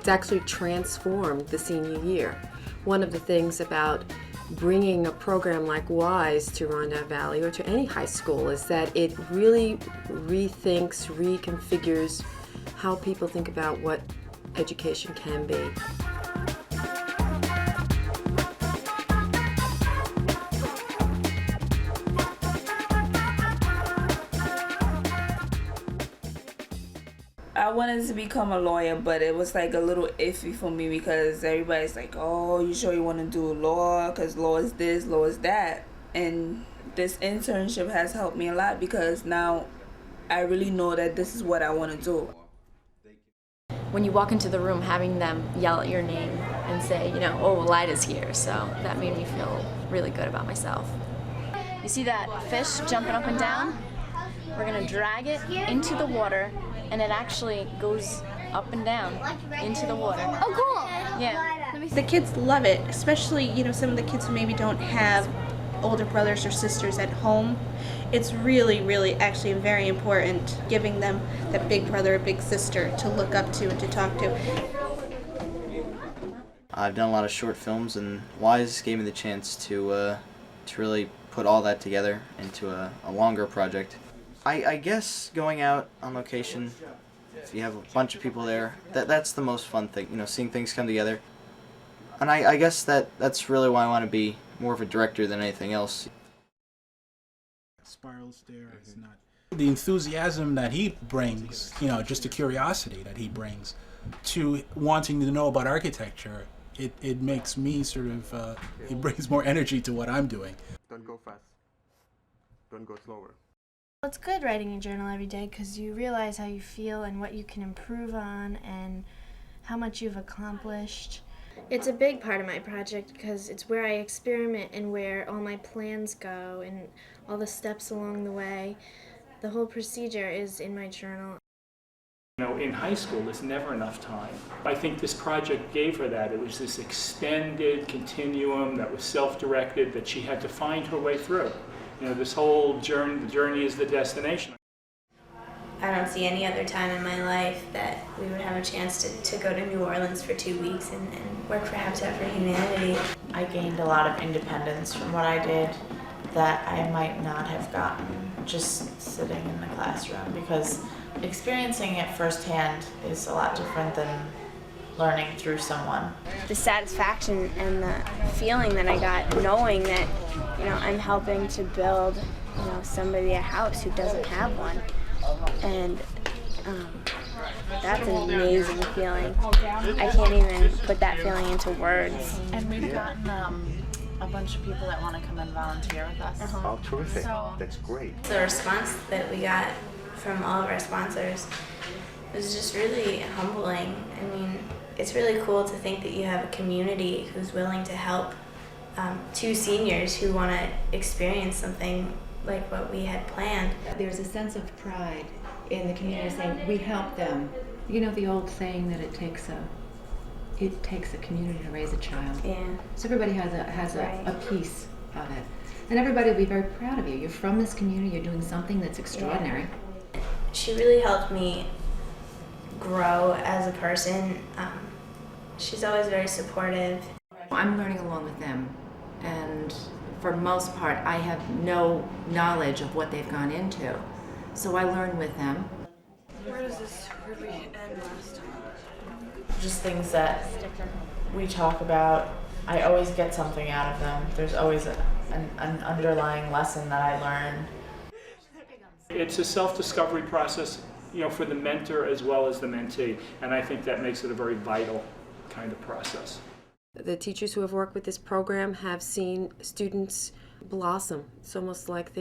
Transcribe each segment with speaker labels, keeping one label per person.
Speaker 1: It's actually transformed the senior year. One of the things about bringing a program like WISE to Rondout Valley or to any high school is that it really rethinks, reconfigures how people think about what education can be.
Speaker 2: I wanted to become a lawyer, but it was like a little iffy for me because everybody's like, oh, you sure you want to do law? Because law is this, law is that. And this internship has helped me a lot because now I really know that this is what I want to do.
Speaker 3: When you walk into the room, having them yell at your name and say, oh, Lida's here, so that made me feel really good about myself. You see that fish jumping up and down? We're gonna drag it into the water, and it actually goes up and down into the water.
Speaker 4: Oh, cool!
Speaker 3: Yeah.
Speaker 5: The kids love it, especially, some of the kids who maybe don't have older brothers or sisters at home. It's really, really actually very important giving them that big brother or big sister to look up to and to talk to.
Speaker 6: I've done a lot of short films, and WISE gave me the chance to really put all that together into a longer project. I guess going out on location, if you have a bunch of people there, that's the most fun thing, seeing things come together. And I guess that's really why I want to be more of a director than anything else.
Speaker 7: Spiral stair is not the enthusiasm that he brings, just the curiosity that he brings to wanting to know about architecture. It makes me sort of, it brings more energy to what I'm doing.
Speaker 8: Don't go fast. Don't go slower.
Speaker 4: It's good writing a journal every day because you realize how you feel and what you can improve on and how much you've accomplished. It's a big part of my project because it's where I experiment and where all my plans go and all the steps along the way. The whole procedure is in my journal.
Speaker 9: In high school, there's never enough time. I think this project gave her that. It was this extended continuum that was self-directed that she had to find her way through. This whole journey, the journey is the destination.
Speaker 10: I don't see any other time in my life that we would have a chance to go to New Orleans for 2 weeks and work for Habitat for Humanity.
Speaker 11: I gained a lot of independence from what I did that I might not have gotten just sitting in the classroom, because experiencing it firsthand is a lot different than learning through someone.
Speaker 4: The satisfaction and the feeling that I got knowing that, I'm helping to build, somebody a house who doesn't have one. And that's an amazing feeling. I can't even put that feeling into words.
Speaker 11: And we've gotten a bunch of people that want to come and volunteer with us.
Speaker 8: Oh, terrific. That's great.
Speaker 10: The response that we got from all of our sponsors was just really humbling. I mean, it's really cool to think that you have a community who's willing to help two seniors who want to experience something like what we had planned.
Speaker 12: There's a sense of pride in the community saying, we help them. The old saying that it takes a community to raise a child.
Speaker 10: Yeah.
Speaker 12: So everybody has a piece of it. And everybody will be very proud of you. You're from this community, you're doing something that's extraordinary.
Speaker 10: Yeah. She really helped me grow as a person. She's always very supportive.
Speaker 12: I'm learning along with them, and for most part I have no knowledge of what they've gone into, so I learn with them.
Speaker 2: Where does this end last time?
Speaker 11: Just things that we talk about. I always get something out of them. There's always an underlying lesson that I learn.
Speaker 9: It's a self-discovery process, for the mentor as well as the mentee, and I think that makes it a very vital kind of process.
Speaker 1: The teachers who have worked with this program have seen students blossom. It's almost like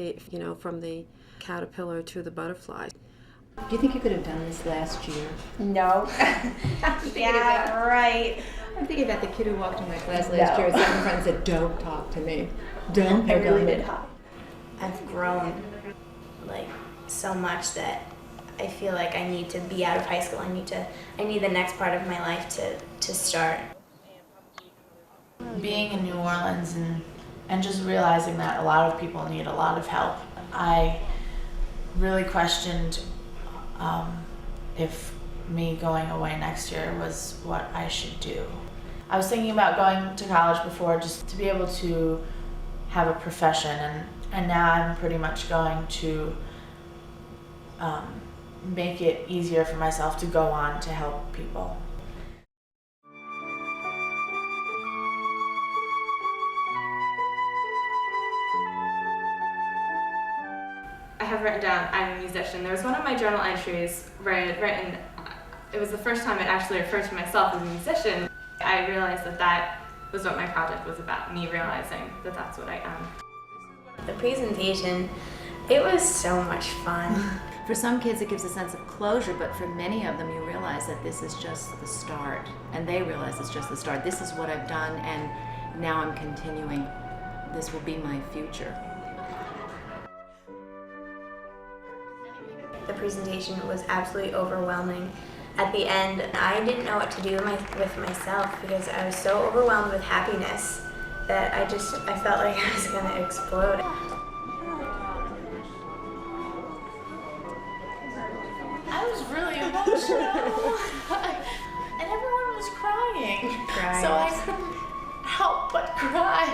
Speaker 1: from the caterpillar to the butterfly.
Speaker 12: Do you think you could have done this last year?
Speaker 10: No. Yeah, right.
Speaker 12: I'm thinking about the kid who walked in my class last year and sat in front and said, don't talk to me. Don't
Speaker 10: I
Speaker 12: pick on
Speaker 10: really
Speaker 12: me.
Speaker 10: did. I've grown so much that I feel like I need to be out of high school. I need the next part of my life to start.
Speaker 11: Being in New Orleans and just realizing that a lot of people need a lot of help, I really questioned if me going away next year was what I should do. I was thinking about going to college before just to be able to have a profession, and now I'm pretty much going to make it easier for myself to go on to help people.
Speaker 13: I have written down, I'm a musician. There was one of my journal entries written, it was the first time it actually referred to myself as a musician. I realized that that was what my project was about, me realizing that that's what I am.
Speaker 10: The presentation, it was so much fun.
Speaker 12: For some kids it gives a sense of closure, but for many of them you realize that this is just the start, and they realize it's just the start. This is what I've done, and now I'm continuing. This will be my future.
Speaker 10: The presentation was absolutely overwhelming. At the end, I didn't know what to do with myself because I was so overwhelmed with happiness that I felt like I was going to explode.
Speaker 11: I was really emotional, and everyone was crying, so I couldn't help but cry.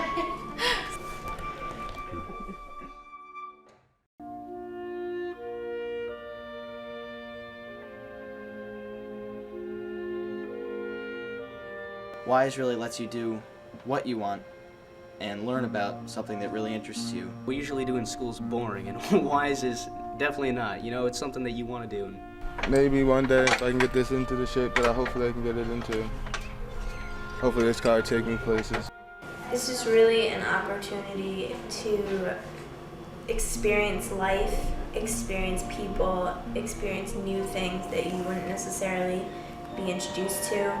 Speaker 6: WISE really lets you do what you want and learn about something that really interests you.
Speaker 14: We usually do in school is boring, and WISE is definitely not. You know, it's something that you want to do.
Speaker 15: Maybe one day if I can get this into the shape that I hopefully I can get it into. Hopefully this car will take me places.
Speaker 10: This is really an opportunity to experience life, experience people, experience new things that you wouldn't necessarily be introduced to.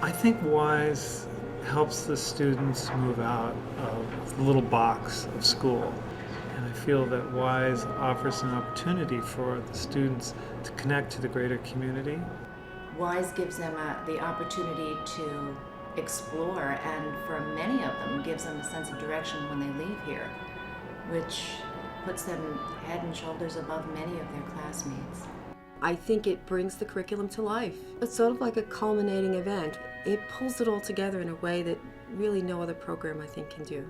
Speaker 16: I think WISE helps the students move out of the little box of school. And I feel that WISE offers an opportunity for the students to connect to the greater community.
Speaker 12: WISE gives them the opportunity to explore, and for many of them gives them a sense of direction when they leave here, which puts them head and shoulders above many of their classmates.
Speaker 1: I think it brings the curriculum to life. It's sort of like a culminating event. It pulls it all together in a way that really no other program, I think, can do.